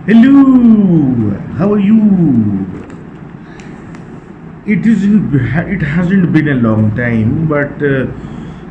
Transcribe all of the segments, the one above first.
Hello, how are you? It hasn't been a long time, but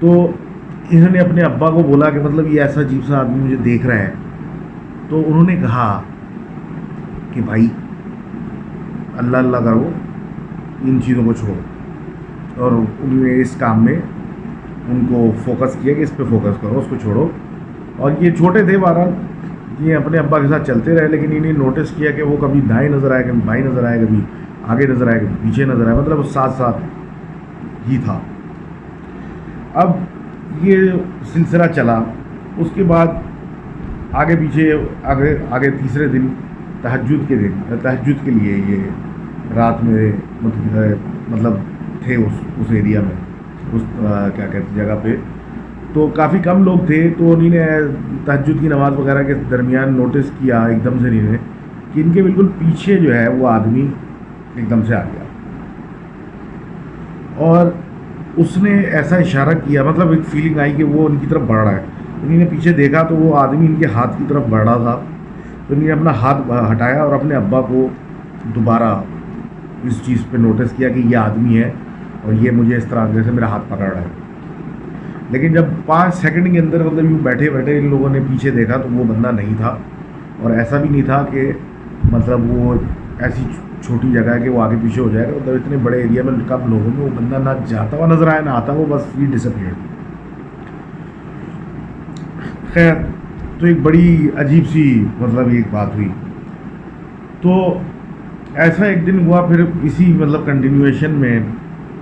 تو انہوں نے اپنے ابا کو بولا کہ مطلب یہ ایسا عجیب سا آدمی مجھے دیکھ رہا ہے. تو انہوں نے کہا کہ بھائی اللہ اللہ کرو, ان چیزوں کو چھوڑو. اور انہوں نے اس کام میں ان کو فوکس کیا کہ اس پہ فوکس کرو, اس کو چھوڑو. اور یہ چھوٹے تھے بہرحال, یہ اپنے ابا کے ساتھ چلتے رہے, لیکن انہیں نوٹس کیا کہ وہ کبھی دائیں نظر آئے, کبھی بائیں نظر آئے, کبھی آگے نظر آئے, کبھی پیچھے نظر آئے, مطلب ساتھ ساتھ ہی تھا. اب یہ سلسلہ چلا. اس کے بعد آگے پیچھے آگے تیسرے دن تہجد کے لیے یہ رات میں مطلب تھے اس ایریا میں, اس کیا کہتے جگہ پہ. تو کافی کم لوگ تھے. تو انہوں نے تہجد کی نماز وغیرہ کے درمیان نوٹس کیا ایک دم سے انہوں نے کہ ان کے بالکل پیچھے جو ہے وہ آدمی ایک دم سے آ گیا, اور اس نے ایسا اشارہ کیا, مطلب ایک فیلنگ آئی کہ وہ ان کی طرف بڑھ رہا ہے. انہوں نے پیچھے دیکھا تو وہ آدمی ان کے ہاتھ کی طرف بڑھ رہا تھا. تو انہوں نے اپنا ہاتھ ہٹایا اور اپنے ابا کو دوبارہ اس چیز پہ نوٹس کیا کہ یہ آدمی ہے اور یہ مجھے اس طرح جیسے میرا ہاتھ پکڑ رہا ہے. لیکن جب 5 سیکنڈ کے اندر مطلب یوں بیٹھے ان لوگوں نے پیچھے دیکھا تو وہ بندہ نہیں تھا. اور ایسا بھی نہیں تھا کہ مطلب وہ ایسی چھوٹی جگہ ہے کہ وہ آگے پیچھے ہو جائے گا. مطلب اتنے بڑے ایریا میں کم لوگوں میں وہ بندہ نہ جاتا ہوا نظر آیا نہ آتا, وہ بس فری ڈس اپیئرڈ. خیر, تو ایک بڑی عجیب سی مطلب ایک بات ہوئی. تو ایسا ایک دن ہوا پھر اسی مطلب کنٹینیویشن میں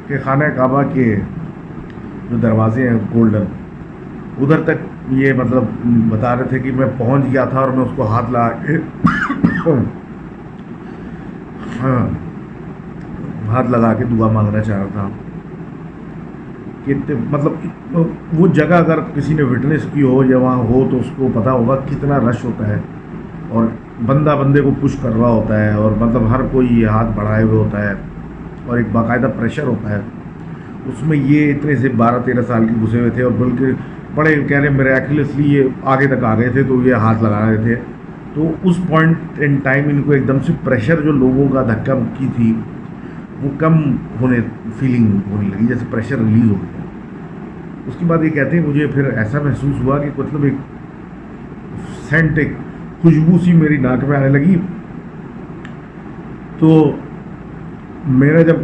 کہ خانہ کعبہ کے جو دروازے ہیں گولڈن, ادھر تک یہ مطلب بتا رہے تھے کہ میں پہنچ گیا تھا اور میں اس کو ہاتھ لگا کے ہاتھ لگا کے دعا مانگنا چاہ رہا تھا کہ مطلب وہ جگہ اگر کسی نے وٹنس کی ہو یا وہاں ہو تو اس کو پتہ ہوگا کتنا رش ہوتا ہے, اور بندہ بندے کو پش کر رہا ہوتا ہے, اور مطلب ہر کوئی یہ ہاتھ بڑھائے ہوئے ہوتا ہے, اور ایک باقاعدہ پریشر ہوتا ہے. اس میں یہ اتنے سے 12-13 سال کے گھسے ہوئے تھے, اور بلکہ بڑے کہہ رہے میریکلسلی یہ آگے تک آ گئے تھے, تو یہ ہاتھ لگا رہے تھے. تو اس پوائنٹ ان ٹائم ان کو ایک دم سے پریشر جو لوگوں کا دھکا مکی تھی وہ کم فیلنگ ہونے لگی, جیسے پریشر ریلیز ہو گیا. اس کے بعد یہ کہتے ہیں مجھے پھر ایسا محسوس ہوا کہ مطلب ایک سینٹ, ایک خوشبو سی میری ناک میں آنے لگی. تو میرا جب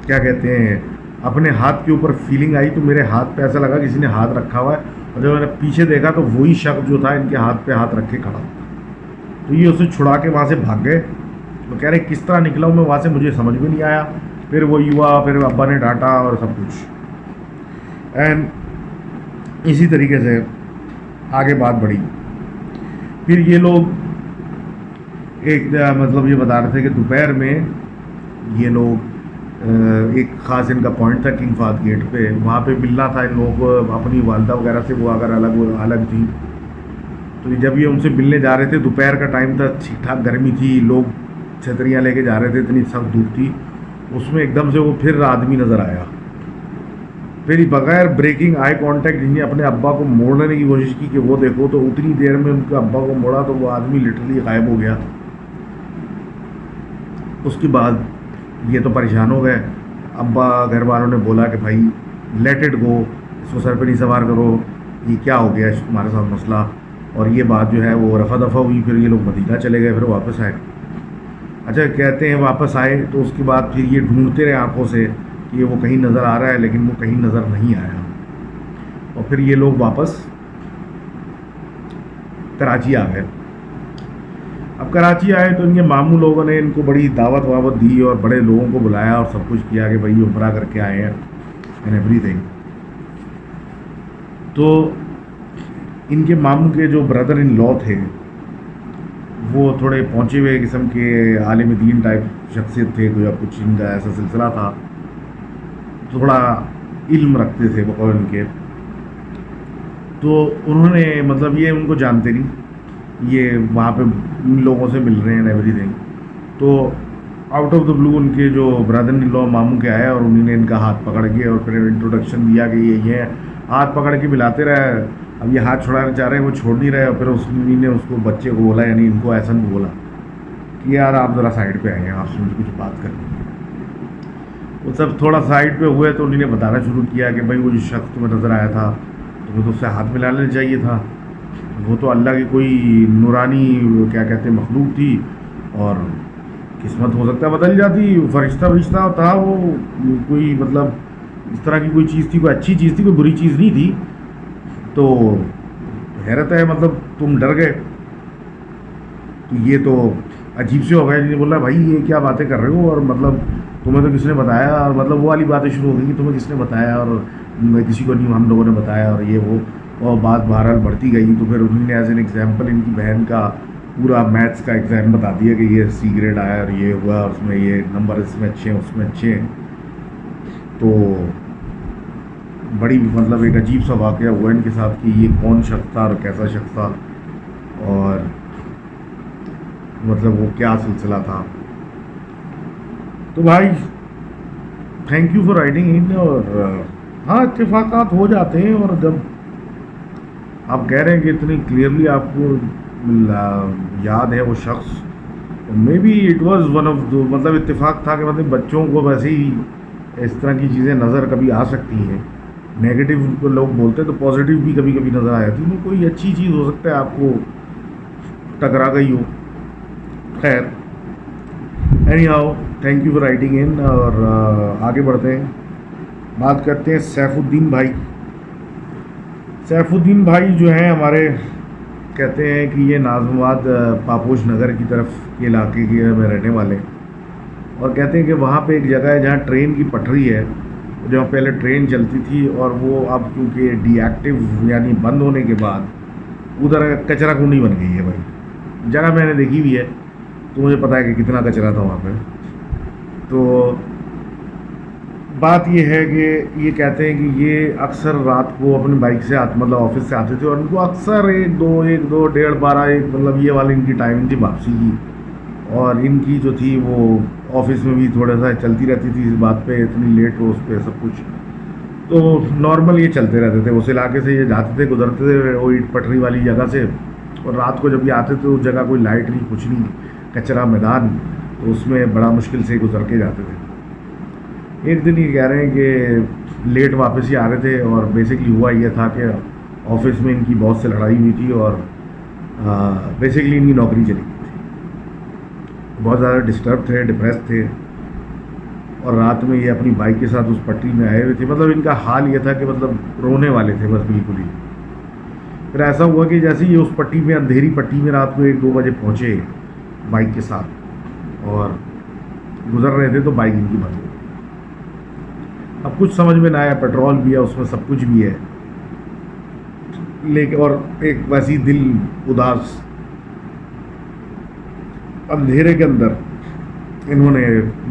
کیا کہتے ہیں اپنے ہاتھ کے اوپر فیلنگ آئی تو میرے ہاتھ پہ ایسا لگا کسی نے ہاتھ رکھا ہوا ہے, اور جب میں نے پیچھے دیکھا تو وہی شخص جو تھا ان کے ہاتھ پہ ہاتھ رکھ کے کھڑا. تو یہ اسے چھڑا کے وہاں سے بھاگ گئے. وہ کہہ رہے کس طرح نکلا ہوں میں وہاں سے مجھے سمجھ میں نہیں آیا. پھر وہ ہوا, پھر ابا نے ڈانٹا اور سب کچھ. اینڈ اسی طریقے سے آگے بات بڑھی. پھر یہ لوگ ایک مطلب یہ بتا رہے تھے کہ دوپہر میں یہ لوگ ایک خاص ان کا پوائنٹ تھا کنگ فہد گیٹ پہ, وہاں پہ ملنا تھا ان لوگوں کو اپنی والدہ وغیرہ سے, وہ اگر الگ تھی. تو جب یہ ان سے ملنے جا رہے تھے, دوپہر کا ٹائم تھا, ٹھیک ٹھاک گرمی تھی, لوگ چھتریاں لے کے جا رہے تھے, اتنی سخت دھوپ تھی. اس میں ایک دم سے وہ پھر آدمی نظر آیا. پھر بغیر بریکنگ آئی کانٹیکٹ جن نے اپنے ابا کو موڑنے کی کوشش کی کہ وہ دیکھو, تو اتنی دیر میں ان کے ابا کو موڑا تو وہ آدمی لٹرلی غائب ہو گیا. اس کے بعد یہ تو پریشان ہو گئے. ابا گھر والوں نے بولا کہ بھائی لیٹ اٹ گو, اس کو سر پہ نہیں سوار کرو, یہ کیا ہو گیا تمہارے ساتھ مسئلہ. اور یہ بات جو ہے وہ رفع دفع ہوئی. پھر یہ لوگ مدینہ چلے گئے, پھر واپس آئے. اچھا کہتے ہیں واپس آئے تو اس کے بعد پھر یہ ڈھونڈتے رہے آنکھوں سے کہ وہ کہیں نظر آ رہا ہے, لیکن وہ کہیں نظر نہیں آیا. اور پھر یہ لوگ واپس کراچی آ گئے. اب کراچی آئے تو ان کے ماموں لوگوں نے ان کو بڑی دعوت دی اور بڑے لوگوں کو بلایا اور سب کچھ کیا کہ بھائی عمرہ کر کے آئے ہیں اینڈ ایوری تھنگ. تو ان کے ماموں کے جو بردر ان لا تھے وہ تھوڑے پہنچے ہوئے قسم کے عالم دین ٹائپ شخصیت تھے, کوئی کچھ ان کا ایسا سلسلہ تھا, تھوڑا علم رکھتے تھے بقول ان کے. تو انہوں نے مطلب یہ ان کو جانتے نہیں, یہ وہاں پہ ان لوگوں سے مل رہے ہیں ایوری تھنگ. تو آؤٹ آف دا بلو ان کے جو برادر ان لا ماموں کے آئے اور انہوں نے ان کا ہاتھ پکڑ کے اور پھر انٹروڈکشن دیا کہ یہ ہاتھ پکڑ کے ملاتے رہے. اب یہ ہاتھ چھڑانا چاہ رہے ہیں, وہ چھوڑ نہیں رہے. اور پھر اس نے اس کو بچے کو بولا, یعنی ان کو احسن کو بولا کہ یار آپ ذرا سائڈ پہ آئیں, آپ سے مجھے کچھ بات کرنی ہے. وہ سب تھوڑا سائڈ پہ ہوئے تو انہوں نے بتانا شروع کیا کہ بھائی وہ جو شخص تمہیں نظر آیا تھا تمہیں تو اس سے ہاتھ ملا لینا چاہیے تھا، وہ تو اللہ کی کوئی نورانی کیا کہتے ہیں مخلوق تھی، اور قسمت ہو سکتا ہے بدل جاتی، فرشتہ تھا وہ، کوئی مطلب اس طرح کی کوئی چیز تھی، کوئی اچھی چیز تھی، کوئی بری چیز نہیں تھی. تو حیرت ہے مطلب تم ڈر گئے، تو یہ تو عجیب سے ہو گیا. جی نے بولا بھائی یہ کیا باتیں کر رہے ہو، اور مطلب تمہیں تو کس نے بتایا، اور مطلب وہ والی باتیں شروع ہو گئی کہ تمہیں کس نے بتایا، اور میں کسی کو نہیں، ہم لوگوں نے بتایا، اور یہ وہ. اور بات بہرحال بڑھتی گئی تو پھر انہوں نے ایز این ایگزامپل ان کی بہن کا پورا میتھس کا ایگزام بتا دیا کہ یہ سی گریڈ آیا اور یہ ہوا، اور اس میں یہ نمبر اس میں اچھے ہیں اس میں اچھے ہیں. تو بڑی مطلب ایک عجیب سا واقعہ ہوا ان کے ساتھ کہ یہ کون شخص تھا اور کیسا شخص تھا، اور مطلب وہ کیا سلسلہ تھا. تو بھائی تھینک یو فار رائٹنگ ان. اور ہاں اتفاقات ہو جاتے ہیں، اور جب آپ کہہ رہے ہیں کہ اتنی کلیئرلی آپ کو یاد ہے وہ شخص، maybe it was one of مطلب اتفاق تھا کہ مطلب بچوں کو ویسے ہی اس طرح کی چیزیں نظر کبھی آ سکتی ہیں. نیگیٹو کو لوگ بولتے ہیں تو پازیٹیو بھی کبھی کبھی نظر آ جاتی ہے. کوئی اچھی چیز ہو سکتا ہے آپ کو ٹکرا گئی ہو. خیر any how thank you for writing ان. اور آگے بڑھتے ہیں، بات کرتے ہیں سیف الدین بھائی. سیف الدین بھائی جو ہیں ہمارے، کہتے ہیں کہ یہ ناظم آباد پاپوش نگر کی طرف کے علاقے کے میں رہنے والے، اور کہتے ہیں کہ وہاں پہ ایک جگہ ہے جہاں ٹرین کی پٹری ہے، جہاں پہلے ٹرین چلتی تھی، اور وہ اب کیونکہ ڈی ایکٹیو یعنی بند ہونے کے بعد ادھر کچرا کنڈی بن گئی ہے. بھائی جگہ میں نے دیکھی ہوئی ہے تو مجھے پتا ہے کہ کتنا کچرا تھا وہاں پہ. تو بات یہ ہے کہ یہ کہتے ہیں کہ یہ اکثر رات کو اپنی بائک سے مطلب آفس سے آتے تھے، اور ان کو اکثر ایک دو 1:30 ایک مطلب یہ والی ان کی ٹائمنگ تھی واپسی کی. اور ان کی جو تھی وہ آفس میں بھی تھوڑا سا چلتی رہتی تھی اس بات پہ، اتنی لیٹ ہو اس پہ سب کچھ. تو نارمل یہ چلتے رہتے تھے. اس علاقے سے یہ جاتے تھے، گزرتے تھے وہ اینٹ پٹری والی جگہ سے، اور رات کو جب یہ آتے تھے اس جگہ کوئی لائٹ نہیں کچھ نہیں، کچرا میدان، تو اس میں بڑا مشکل سے گزر کے جاتے تھے. ایک دن یہ کہہ رہے ہیں کہ لیٹ واپس ہی آ رہے تھے، اور بیسکلی ہوا یہ تھا کہ آفس میں ان کی باس سے لڑائی ہوئی تھی، اور بیسکلی ان کی نوکری چلی گئی تھی. بہت زیادہ ڈسٹرب تھے، ڈپریس تھے، اور رات میں یہ اپنی بائک کے ساتھ اس پٹری میں آئے ہوئے تھے. مطلب ان کا حال یہ تھا کہ مطلب رونے والے تھے بس بالکل ہی. پھر ایسا ہوا کہ جیسے یہ اس پٹی میں، اندھیری پٹی میں رات کو 1-2 بجے پہنچے بائک کے ساتھ، اور گزر رہے تھے تو بائک ان کی بند ہو گئی. اب کچھ سمجھ میں نہ آیا، پیٹرول بھی ہے اس میں، سب کچھ بھی ہے، لیکن اور ایک ویسی دل اداس اندھیرے کے اندر انہوں نے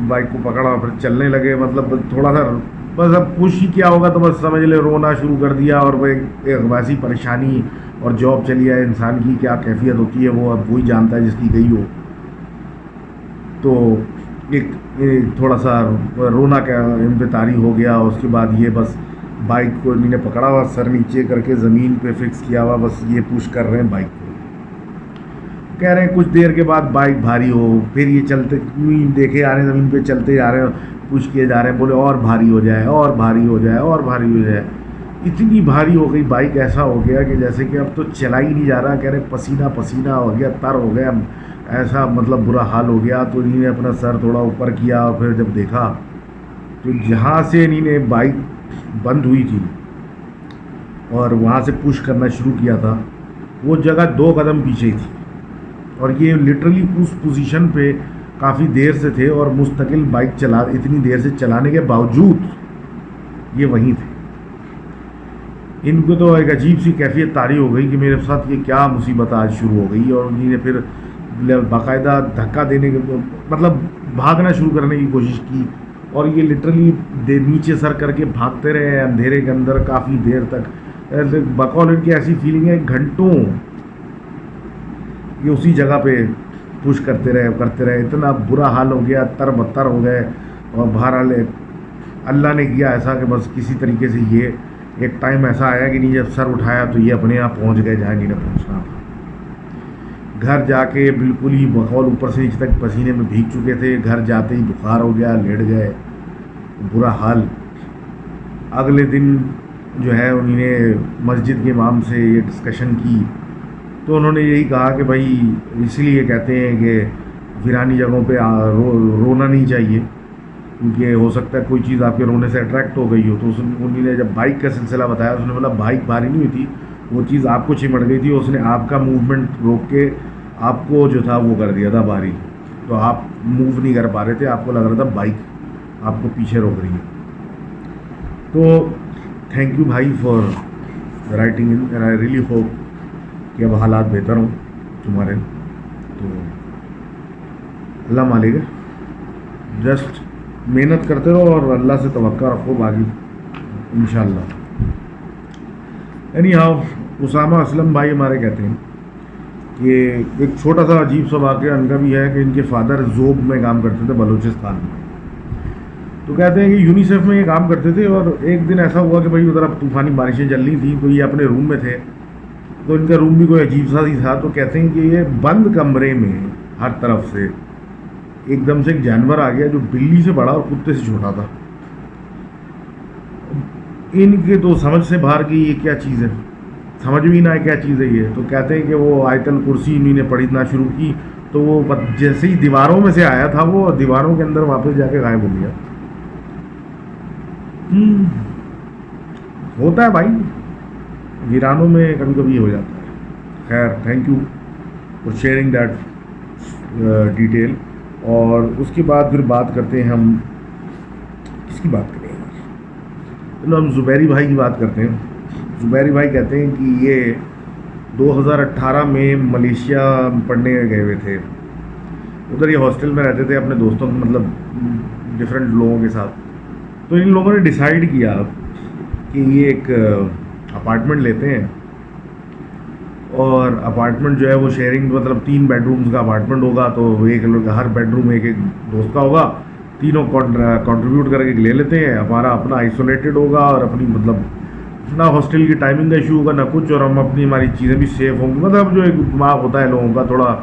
بائک کو پکڑا، پھر چلنے لگے. مطلب تھوڑا سا بس اب خوش ہی کیا ہوگا تو بس سمجھ لے رونا شروع کر دیا. اور وہ ایک ویسی پریشانی، اور جاب چلی ہے انسان کی کیا کیفیت ہوتی ہے وہ اب وہی جانتا ہے جس کی گئی ہو. تو ایک تھوڑا سا رونا کیا ان پہ طاری ہو گیا. اس کے بعد یہ بس بائک کو انہوں نے پکڑا ہوا، سر نیچے کر کے زمین پہ فکس کیا ہوا، بس یہ پوش کر رہے ہیں بائک کو. کہہ رہے ہیں کچھ دیر کے بعد بائک بھاری ہو، پھر یہ چلتے دیکھے آ رہے ہیں زمین پہ چلتے جا رہے ہیں، پوش کیے جا رہے ہیں، بولے اور بھاری ہو جائے اور بھاری ہو جائے اور بھاری ہو جائے. اتنی بھاری ہو گئی بائک، ایسا ہو گیا کہ جیسے کہ اب تو چلا ہی نہیں جا رہا. کہہ رہے پسینہ پسینہ ہو گیا، تر ہو گیا، ایسا مطلب برا حال ہو گیا. تو انہیں نے اپنا سر تھوڑا اوپر کیا، اور پھر جب دیکھا تو جہاں سے انہیں نے بائک بند ہوئی تھی اور وہاں سے پش کرنا شروع کیا تھا، وہ جگہ 2 قدم پیچھے تھی. اور یہ لٹرلی اس پوزیشن پہ کافی دیر سے تھے، اور مستقل بائک اتنی دیر سے چلانے کے باوجود یہ وہیں تھے. ان کو تو ایک عجیب سی کیفیت طاری ہو گئی کہ میرے ساتھ یہ کیا مصیبت آج شروع ہو گئی. اور انہیں نے پھر باقاعدہ دھکا دینے کے مطلب بھاگنا شروع کرنے کی کوشش کی، اور یہ لٹرلی نیچے سر کر کے بھاگتے رہے اندھیرے کے اندر کافی دیر تک. بقول ان کی ایسی فیلنگ ہے گھنٹوں یہ اسی جگہ پہ پش کرتے رہے. اتنا برا حال ہو گیا، تر بتر ہو گئے. اور بہرحال اللہ نے کیا ایسا کہ بس کسی طریقے سے یہ ایک ٹائم ایسا آیا کہ نہیں، جب سر اٹھایا تو یہ اپنے آپ پہنچ گئے جہاں انہیں پہنچنا تھا. گھر جا کے بالکل ہی بقول اوپر سے نیچے تک پسینے میں بھیگ چکے تھے. گھر جاتے ہی بخار ہو گیا، لیٹ گئے. برا حال. اگلے دن جو ہے انہوں نے مسجد کے امام سے یہ ڈسکشن کی تو انہوں نے یہی کہا کہ بھائی اسی لیے کہتے ہیں کہ ویرانی جگہوں پہ رونا نہیں چاہیے کیونکہ ہو سکتا ہے کوئی چیز آپ کے رونے سے اٹریکٹ ہو گئی ہو. تو انہوں نے جب بائک کا سلسلہ بتایا اس نے بولا بائک بھاری نہیں ہوئی تھی, وہ چیز آپ کو چمٹ گئی تھی, اس نے آپ کا موومنٹ روک کے آپ کو جو تھا وہ کر دیا تھا بھاری, تو آپ موو نہیں کر پا رہے تھے, آپ کو لگ رہا تھا بائک آپ کو پیچھے روک رہی ہے. تو تھینک یو بھائی for writing in, and I really hope کہ اب حالات بہتر ہوں تمہارے. تو اللہ مالک ہے, جسٹ محنت کرتے رہو اور اللہ سے توقع رکھو, باقی انشاءاللہ. اینی ہاؤ اسامہ اسلم بھائی ہمارے کہتے ہیں کہ ایک چھوٹا سا عجیب سا واقعہ ان کا بھی ہے کہ ان کے فادر زوب میں کام کرتے تھے بلوچستان میں. تو کہتے ہیں کہ یونیسیف میں یہ کام کرتے تھے اور ایک دن ایسا ہوا کہ بھائی ادھر اب طوفانی بارشیں چل رہی تھیں تو یہ اپنے روم میں تھے, تو ان کا روم بھی کوئی عجیب سا ہی تھا. تو کہتے ہیں کہ یہ بند کمرے میں ہر طرف سے ایک دم سے ایک جانور آ گیا جو بلی سے بڑا اور کتے سے چھوٹا تھا. ان کے تو سمجھ سے باہر کی یہ کیا چیز ہے, سمجھ بھی نہ آئے کیا چیز ہے یہ. تو کہتے ہیں کہ وہ آیت الکرسی انہوں نے پڑھنا شروع کی تو وہ جیسے ہی دیواروں میں سے آیا تھا وہ دیواروں کے اندر واپس جا کے غائب ہو گیا. ہوتا ہے بھائی, ویرانوں میں کبھی کبھی ہو جاتا ہے. خیر thank you for sharing that detail. اور اس کے بعد پھر بات کرتے ہیں ہم کس کی بات کریں, چلو ہم زبیری بھائی کی بات کرتے ہیں. زبیری بھائی کہتے ہیں کہ یہ 2018 میں ملیشیا پڑھنے گئے ہوئے تھے. ادھر یہ ہاسٹل میں رہتے تھے اپنے دوستوں کے مطلب ڈفرینٹ لوگوں کے ساتھ. تو ان لوگوں نے ڈیسائیڈ کیا کہ یہ ایک اپارٹمنٹ لیتے ہیں اور اپارٹمنٹ جو ہے وہ شیئرنگ مطلب 3 بیڈ رومز کا اپارٹمنٹ ہوگا. تو ایک لوگ ہر بیڈ روم ایک دوست کا ہوگا, تینوں کنٹریبیوٹ کر کے لے لیتے ہیں. ہمارا اپنا آئسولیٹڈ ہوگا اور اپنی مطلب نہ ہاسٹل کی ٹائمنگ کا ایشو ہوگا نہ کچھ, اور ہم اپنی ہماری چیزیں بھی سیف ہوں گی. مطلب جو ایک دماغ ہوتا ہے لوگوں کا تھوڑا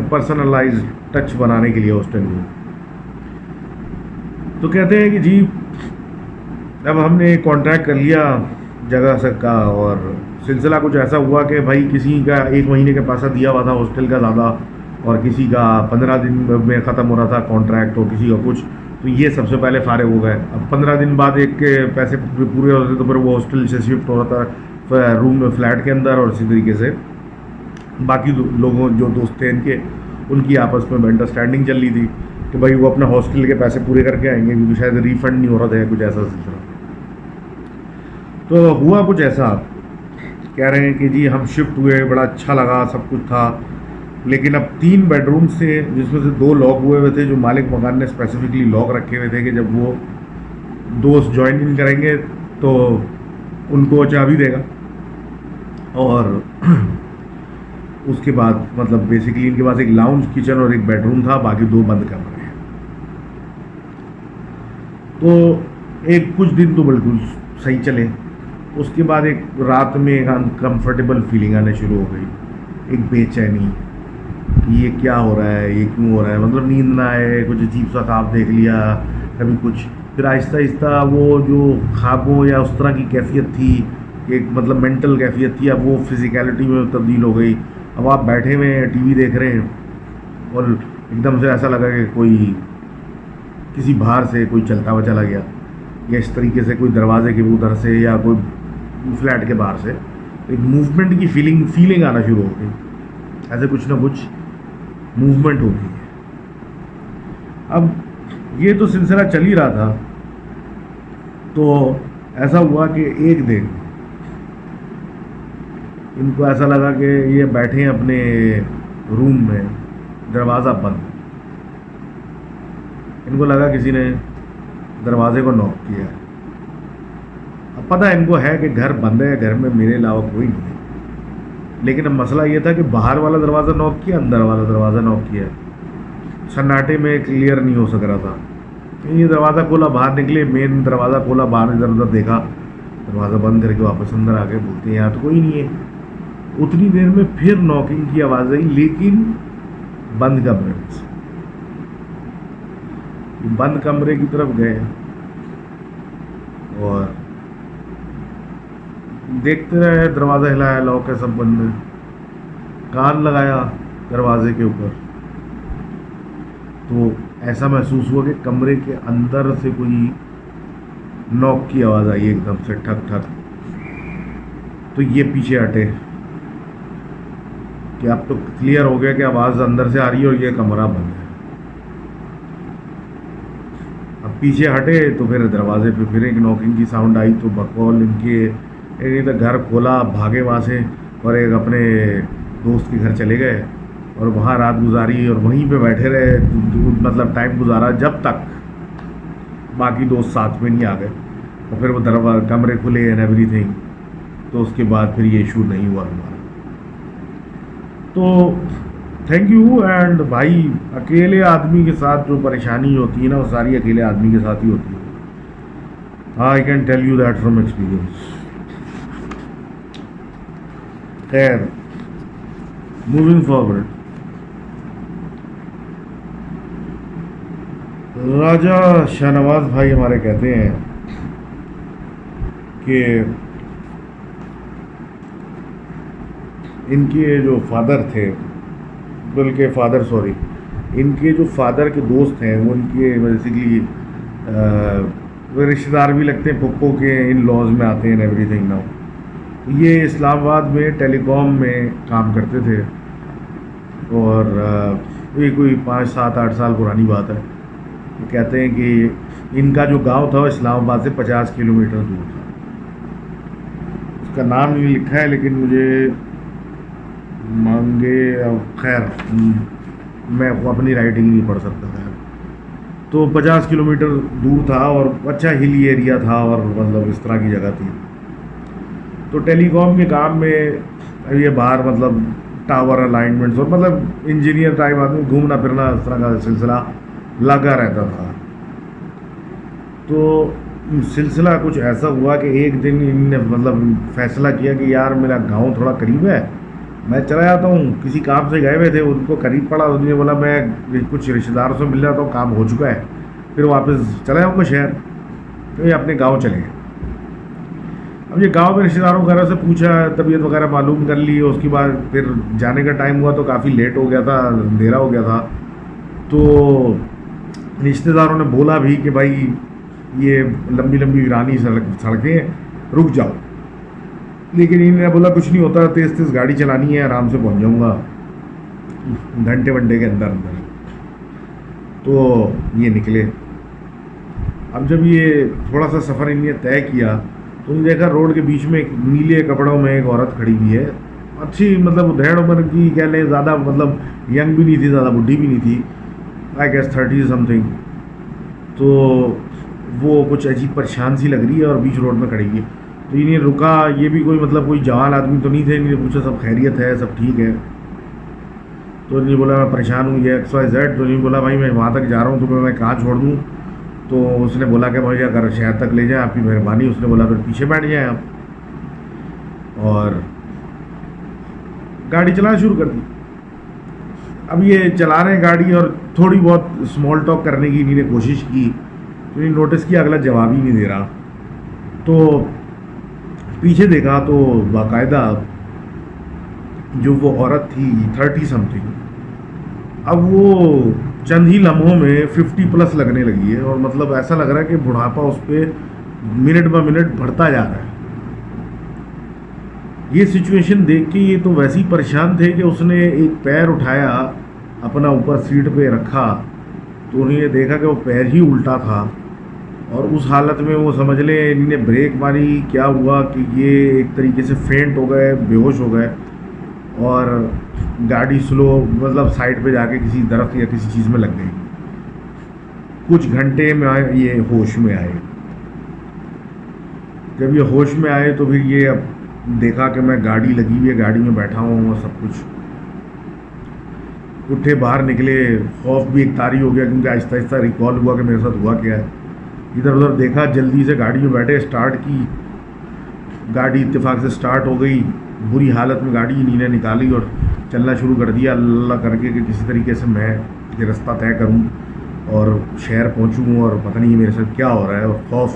پرسنلائز ٹچ بنانے کے لیے ہاسٹل میں. تو کہتے ہیں کہ جی اب ہم نے کانٹریکٹ کر لیا جگہ سے کا, اور سلسلہ کچھ ایسا ہوا کہ بھائی کسی کا 1 مہینے کا پیسہ دیا ہوا تھا ہاسٹل کا زیادہ, اور کسی کا 15 دن میں ختم ہو رہا تھا کانٹریکٹ, اور کسی کا کچھ. تو یہ سب سے پہلے فارغ ہو گئے. اب 15 دن بعد ایک کے پیسے پورے ہوتے تو پھر وہ ہاسٹل سے شفٹ ہو رہا تھا روم میں فلیٹ کے اندر, اور اسی طریقے سے باقی لوگوں جو دوست تھے ان کی آپس میں انڈرسٹینڈنگ چل رہی تھی کہ بھائی وہ اپنے ہاسٹل کے پیسے پورے کر کے آئیں گے کیونکہ شاید ریفنڈ نہیں ہو رہا تھا کچھ ایسا سلسلہ. تو ہوا کچھ ایسا, کہہ رہے ہیں کہ جی ہم شفٹ ہوئے, بڑا اچھا لگا, سب کچھ تھا, لیکن اب 3 بیڈ روم سے جس میں سے 2 لاک ہوئے ہوئے تھے جو مالک مکان نے اسپیسیفکلی لاک رکھے ہوئے تھے کہ جب وہ دوست جوائن ان کریں گے تو ان کو چابی دے گا, اور اس کے بعد مطلب بیسیکلی ان کے پاس ایک لاؤنج کچن اور ایک بیڈ روم تھا, باقی 2 بند کمرے ہیں. تو کچھ دن تو بالکل صحیح چلے. اس کے بعد ایک رات میں ایک انکمفرٹیبل فیلنگ آنے شروع ہو گئی, ایک بے چینی, یہ کیا ہو رہا ہے, یہ کیوں ہو رہا ہے, مطلب نیند نہ آئے, کچھ عجیب سا خواب دیکھ لیا کبھی کچھ. پھر آہستہ آہستہ وہ جو خوابوں یا اس طرح کی کیفیت تھی, ایک مطلب مینٹل کیفیت تھی, اب وہ فزیکلٹی میں تبدیل ہو گئی. اب آپ بیٹھے ہوئے ہیں ٹی وی دیکھ رہے ہیں اور ایک دم سے ایسا لگا کہ کوئی کسی باہر سے کوئی چلتا ہوا چلا گیا, یا اس طریقے سے کوئی دروازے کے ادھر سے یا کوئی فلیٹ کے باہر سے ایک موومنٹ کی فیلنگ آنا شروع ہو گئی, ایسے کچھ نہ کچھ موومنٹ ہوتی ہے. اب یہ تو سلسلہ چل ہی رہا تھا, تو ایسا ہوا کہ ایک دن ان کو ایسا لگا کہ یہ بیٹھے ہیں اپنے روم میں, دروازہ بند. ان کو لگا کسی نے دروازے کو نوک کیا. اب پتہ ان کو ہے کہ گھر بند ہے, گھر میں میرے علاوہ کوئی نہیں ہے, لیکن اب مسئلہ یہ تھا کہ باہر والا دروازہ نوک کیا, اندر والا دروازہ نوک کیا. سناٹے میں کلیئر نہیں ہو سک رہا تھا. یہ دروازہ کھولا, باہر نکلے, مین دروازہ کھولا, باہر ادھر ادھر دیکھا, دروازہ بند کر کے واپس اندر آ کے بولتے ہیں یہاں تو کوئی نہیں ہے. اتنی دیر میں پھر نوکنگ کی آواز آئی, لیکن بند کمرے سے. بند کمرے کی طرف گئے اور دیکھتے رہے، دروازہ ہلایا، لاک ہے سب بند ہے، کان لگایا دروازے کے اوپر تو ایسا محسوس ہوا کہ کمرے کے اندر سے کوئی نوک کی آواز آئی ایک دم سے، ٹھک ٹھک. تو یہ پیچھے ہٹے کہ اب تو کلیئر ہو گیا کہ آواز اندر سے آ رہی ہے اور یہ کمرہ بند ہے. اب پیچھے ہٹے تو پھر دروازے پہ پھر ایک نوکنگ کی ساؤنڈ آئی تو بقول ان کے تو گھر کھولا، بھاگے وہاں سے اور ایک اپنے دوست کے گھر چلے گئے اور وہاں رات گزاری اور وہیں پہ بیٹھے رہے، مطلب ٹائم گزارا جب تک باقی دوست ساتھ میں نہیں آ گئے. اور پھر وہ دروازے کمرے کھلے اینڈ ایوری تھنگ. تو اس کے بعد پھر یہ ایشو نہیں ہوا ہمارا. تو تھینک یو. اینڈ بھائی اکیلے آدمی کے ساتھ جو پریشانی ہوتی ہے نا وہ ساری اکیلے آدمی کے ساتھ ہی ہوتی ہے. I can tell you that from experience. خیر، موونگ فارورڈ. راجہ شاہ نواز بھائی ہمارے کہتے ہیں کہ ان کے جو فادر تھے، بلکہ ان کے جو فادر کے دوست ہیں وہ ان کے بیسیکلی رشتے دار بھی لگتے ہیں، پھپھو کے ان لاز میں آتے ہیں ایوری تھنگ. ناؤ یہ اسلام آباد میں ٹیلی کام میں کام کرتے تھے اور یہ کوئی 5 7 8 سال پرانی بات ہے. وہ کہتے ہیں کہ ان کا جو گاؤں تھا وہ اسلام آباد سے 50 کلومیٹر دور تھا. اس کا نام نہیں لکھا ہے لیکن مجھے مانگے، خیر میں اپنی رائٹنگ نہیں پڑھ سکتا تھا. تو 50 کلومیٹر دور تھا اور اچھا ہلی ایریا تھا اور مطلب اس طرح کی جگہ تھی. تو ٹیلی کام کے کام میں یہ باہر مطلب ٹاور الائنمنٹس اور مطلب انجینئر ٹائپ آدمی گھومنا پھرنا اس طرح کا سلسلہ لگا رہتا تھا. تو سلسلہ کچھ ایسا ہوا کہ ایک دن ان نے مطلب فیصلہ کیا کہ یار میرا گاؤں تھوڑا قریب ہے، میں چلا جاتا ہوں. کسی کام سے گئے ہوئے تھے، ان کو قریب پڑا، انہوں نے بولا میں کچھ رشتہ داروں سے مل جاتا ہوں، کام ہو چکا ہے، پھر واپس چلا جاؤں گا شہر. تو یہ اپنے گاؤں چلے گئے. اب یہ گاؤں میں رشتہ داروں وغیرہ سے پوچھا، طبیعت وغیرہ معلوم کر لی. اس کے بعد پھر جانے کا ٹائم ہوا تو کافی لیٹ ہو گیا تھا، اندھیرا ہو گیا تھا. تو رشتہ داروں نے بولا بھی کہ بھائی یہ لمبی لمبی ویرانی سڑکیں، رک جاؤ. لیکن انہوں نے بولا کچھ نہیں ہوتا، تیز تیز گاڑی چلانی ہے، آرام سے پہنچ جاؤں گا گھنٹے ونٹے کے اندر اندر. تو یہ نکلے. اب جب یہ تھوڑا سا سفر انہوں نے طے کیا تو انہوں نے دیکھا روڈ کے بیچ میں ایک نیلے کپڑوں میں ایک عورت کھڑی ہوئی ہے. اچھی مطلب دھیڑ عمر کی کہہ لیں، زیادہ مطلب ینگ بھی نہیں تھی، زیادہ بڈھی بھی نہیں تھی، آئی گیس 30 سم تھنگ. تو وہ کچھ عجیب پریشان سی لگ رہی ہے اور بیچ روڈ میں کھڑی ہوئی ہے. تو انہیں رکا، یہ بھی کوئی مطلب کوئی جوان آدمی تو نہیں تھے. انہیں پوچھا سب خیریت ہے، سب ٹھیک ہے؟ تو انہیں بولا میں پریشان ہوں، یہ XYZ. تو انہیں بولا بھائی میں وہاں تک جا رہا ہوں، تو میں کہاں چھوڑ دوں؟ تو اس نے بولا کہ مجھے اگر شہر تک لے جائیں آپ کی مہربانی. اس نے بولا پھر پیچھے بیٹھ جائیں آپ. اور گاڑی چلانا شروع کر دی. اب یہ چلا رہے ہیں گاڑی اور تھوڑی بہت اسمال ٹاک کرنے کی انہیں کوشش کی. تو انہیں نوٹس کیا اگلا جواب ہی نہیں دے رہا. تو پیچھے دیکھا تو باقاعدہ جو وہ عورت تھی 30 سم تھنگ، اب وہ چند ہی لمحوں میں 50+ لگنے لگی ہے. اور مطلب ایسا لگ رہا ہے کہ بڑھاپا اس پہ منٹ بہ منٹ بڑھتا جا رہا ہے. یہ سچویشن دیکھ کے یہ تو ویسے ہی پریشان تھے کہ اس نے ایک پیر اٹھایا اپنا اوپر سیٹ پہ رکھا تو انہیں یہ دیکھا کہ وہ پیر ہی الٹا تھا. اور اس حالت میں وہ سمجھ لیں انہوں نے بریک ماری. کیا ہوا کہ یہ ایک طریقے سے فینٹ ہو گئے، بے ہوش ہو گئے اور گاڑی سلو مطلب سائڈ پہ جا کے کسی درخت یا کسی چیز میں لگ گئی. کچھ گھنٹے میں یہ ہوش میں آئے. جب یہ ہوش میں آئے تو پھر یہ اب دیکھا کہ میں گاڑی لگی ہوئی ہے، گاڑی میں بیٹھا ہوں اور سب کچھ. اٹھے باہر نکلے. خوف بھی ایک طاری ہو گیا کیونکہ آہستہ آہستہ ریکال ہوا کہ میرے ساتھ ہوا کیا ہے. ادھر ادھر دیکھا، جلدی سے گاڑی میں بیٹھے، اسٹارٹ کی. گاڑی اتفاق سے اسٹارٹ ہو گئی. بری حالت میں گاڑی نینے نکالی اور چلنا شروع کر دیا اللہ کر کے کہ کسی طریقے سے میں یہ رستہ طے کروں اور شہر پہنچوں. اور پتہ نہیں میرے ساتھ کیا ہو رہا ہے اور خوف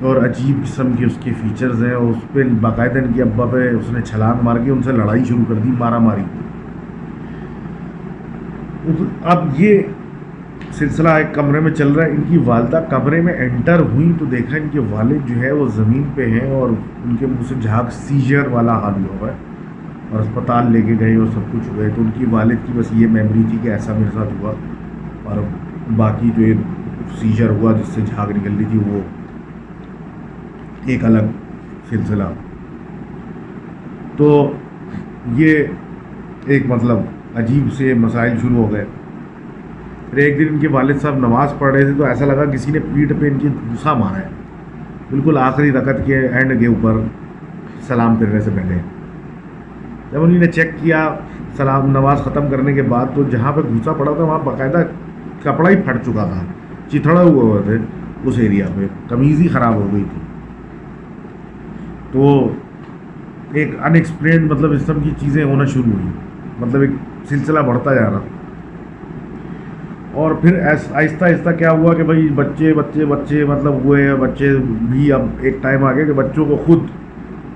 اور عجیب قسم کے اس کے فیچرز ہیں، اور اس پہ باقاعدہ ان کے ابا پہ اس نے چھلانگ مار کے ان سے لڑائی شروع کر دی، مارا ماری۔ اب یہ سلسلہ ایک کمرے میں چل رہا ہے، ان کی والدہ کمرے میں انٹر ہوئی تو دیکھا ان کے والد جو ہے وہ زمین پہ ہیں، اور ان کے منہ سے جھاگ، سیجر والا حال ہوا ہے، اور اسپتال لے کے گئے اور سب کچھ ہوئے۔ تو ان کی والد کی بس یہ میموری تھی کہ ایسا میرے ساتھ ہوا، اور باقی جو یہ سیجر ہوا جس سے جھاگ نکل رہی تھی وہ ایک الگ سلسلہ۔ تو یہ ایک مطلب عجیب سے مسائل شروع ہو گئے۔ پھر ایک دن ان کے والد صاحب نماز پڑھ رہے تھے تو ایسا لگا کسی نے پیٹھ پہ ان کی گھسا مارا ہے، بالکل آخری رکعت کے اینڈ کے اوپر سلام پھرنے سے پہلے۔ جب انہوں نے چیک کیا سلام نماز ختم کرنے کے بعد تو جہاں پہ گھسا پڑا تھا وہاں باقاعدہ کپڑا ہی پھٹ چکا تھا، چتھڑا ہوئے تھے اس ایریا پہ، قمیض ہی خراب ہو گئی تھی۔ تو ایک ان ایکسپلینڈ مطلب اس طرح کی چیزیں ہونا شروع ہوئی، مطلب ایک سلسلہ بڑھتا جا رہا۔ اور پھر آہستہ آہستہ کیا ہوا کہ بھائی بچے بچے بچے مطلب ہوئے، بچے بھی اب ایک ٹائم آ گیا کہ بچوں کو خود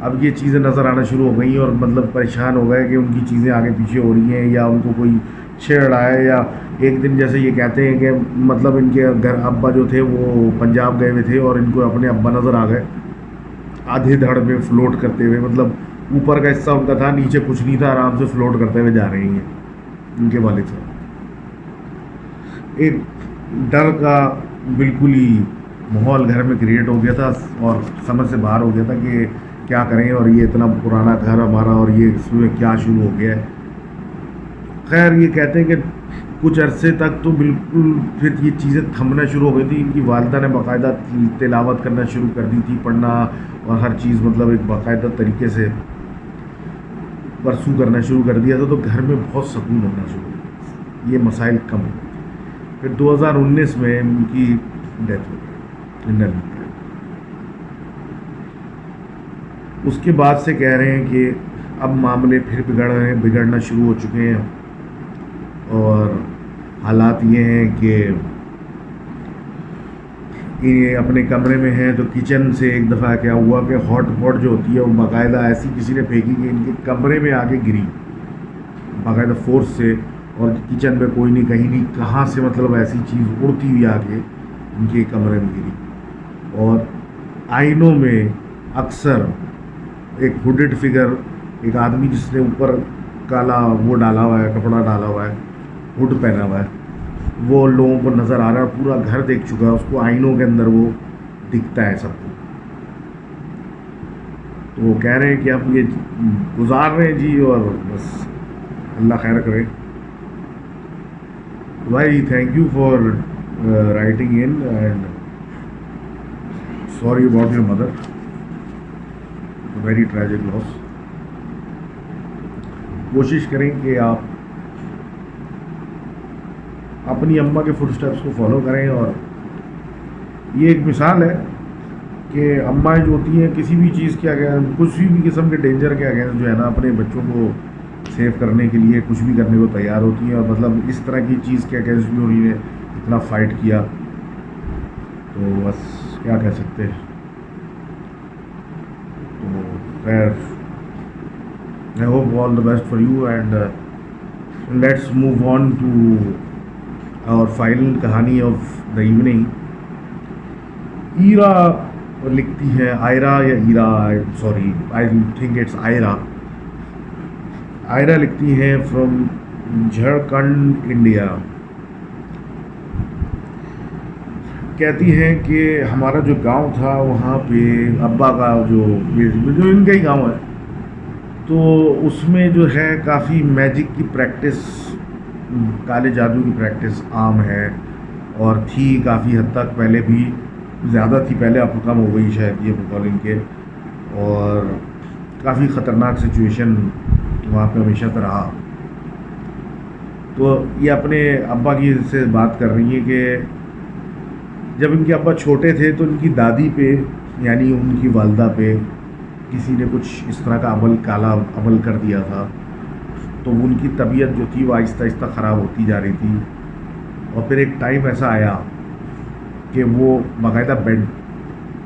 اب یہ چیزیں نظر آنا شروع ہو گئیں، اور مطلب پریشان ہو گئے کہ ان کی چیزیں آگے پیچھے ہو رہی ہیں، یا ان کو کوئی چھیڑ رہا ہے۔ یا ایک دن جیسے یہ کہتے ہیں کہ مطلب ان کے گھر ابا جو تھے وہ پنجاب گئے ہوئے تھے، اور ان کو اپنے ابا نظر آ گئے آدھے دھڑ میں فلوٹ کرتے ہوئے، مطلب اوپر کا حصہ ان کا تھا، نیچے کچھ نہیں تھا، آرام سے فلوٹ کرتے ہوئے جا رہی ہیں ان کے والد صاحب۔ ایک ڈر کا بالکل ہی ماحول گھر میں کریٹ ہو گیا تھا، اور سمجھ سے باہر ہو گیا تھا کہ کیا کریں، اور یہ اتنا پرانا گھر ہمارا، اور یہ اس میں کیا شروع ہو گیا ہے۔ خیر یہ کہتے ہیں کہ کچھ عرصے تک تو بالکل پھر یہ چیزیں تھمنا شروع ہو گئی تھی۔ ان کی والدہ نے باقاعدہ تلاوت کرنا شروع کر دی تھی، پڑھنا، اور ہر چیز مطلب ایک باقاعدہ طریقے سے پرسو کرنا شروع کر دیا تھا، تو گھر میں بہت سکون ہونا شروع ہوا، یہ مسائل کم ہو گئے۔ پھر 2019 میں ان کی ڈیتھ ہو گئی۔ اس کے بعد سے کہہ رہے ہیں کہ اب معاملے پھر بگڑنا شروع ہو چکے ہیں، اور حالات یہ ہیں کہ یہ اپنے کمرے میں ہیں تو کچن سے ایک دفعہ کیا ہوا کہ ہاٹ پاٹ جو ہوتی ہے وہ باقاعدہ ایسی کسی نے پھینکی کہ ان کے کمرے میں آ کے گری باقاعدہ فورس سے، اور کچن میں کوئی نہیں، کہیں نہیں، کہاں سے مطلب ایسی چیز اڑتی ہوئی آ کے ان کے کمرے میں گری۔ اور آئینوں میں اکثر ایک ہوڈڈ فگر، ایک آدمی جس نے اوپر کالا وہ ڈالا ہوا ہے، کپڑا ڈالا ہوا ہے، ہوڈ پہنا ہوا ہے، وہ لوگوں کو نظر آ رہا ہے، پورا گھر دیکھ چکا ہے اس کو، آئینوں کے اندر وہ دکھتا ہے سب کو۔ تو وہ کہہ رہے ہیں کہ اب یہ گزار رہے ہیں جی، اور بس اللہ خیر کرے۔ بھائی thank you for writing in, and sorry about your mother, very tragic loss. کوشش کریں کہ آپ اپنی اماں کے فٹ اسٹیپس کو فالو کریں، اور یہ ایک مثال ہے کہ اماں جو ہوتی ہیں کسی بھی چیز کے اگینسٹ، کسی بھی قسم کے ڈینجر کے اگینسٹ جو ہے نا، اپنے بچوں کو سیو کرنے کے لیے کچھ بھی کرنے کو تیار ہوتی ہیں، اور مطلب اس طرح کی چیز کے اگینسٹ بھی انہوں نے اتنا فائٹ کیا، تو بس کیا کہہ سکتے ہیں۔ تو خیر I hope all the best for you, and let's move on to our final کہانی of the evening۔ ایرا لکھتی ہے، آئرا یا ایرا، سوری I think it's آئرا۔ آئرا لکھتی ہیں فرام جھارکھنڈ انڈیا۔ کہتی ہیں کہ ہمارا جو گاؤں تھا وہاں پہ ابا کا جو ان کا ہی گاؤں ہے، تو اس میں جو ہے کافی میجک کی پریکٹس، کالے جادو کی پریکٹس عام ہے، اور تھی کافی حد تک، پہلے بھی زیادہ تھی، پہلے اب کم ہو گئی شاید یہ بقول ان کے، اور کافی خطرناک سچویشن وہاں پہ ہمیشہ سے رہا۔ تو یہ اپنے ابا کی سے بات کر رہی ہیں کہ جب ان کے ابا چھوٹے تھے تو ان کی دادی پہ، یعنی ان کی والدہ پہ کسی نے کچھ اس طرح کا کالا عمل کر دیا تھا، تو ان کی طبیعت جو تھی وہ آہستہ آہستہ خراب ہوتی جا رہی تھی، اور پھر ایک ٹائم ایسا آیا کہ وہ باقاعدہ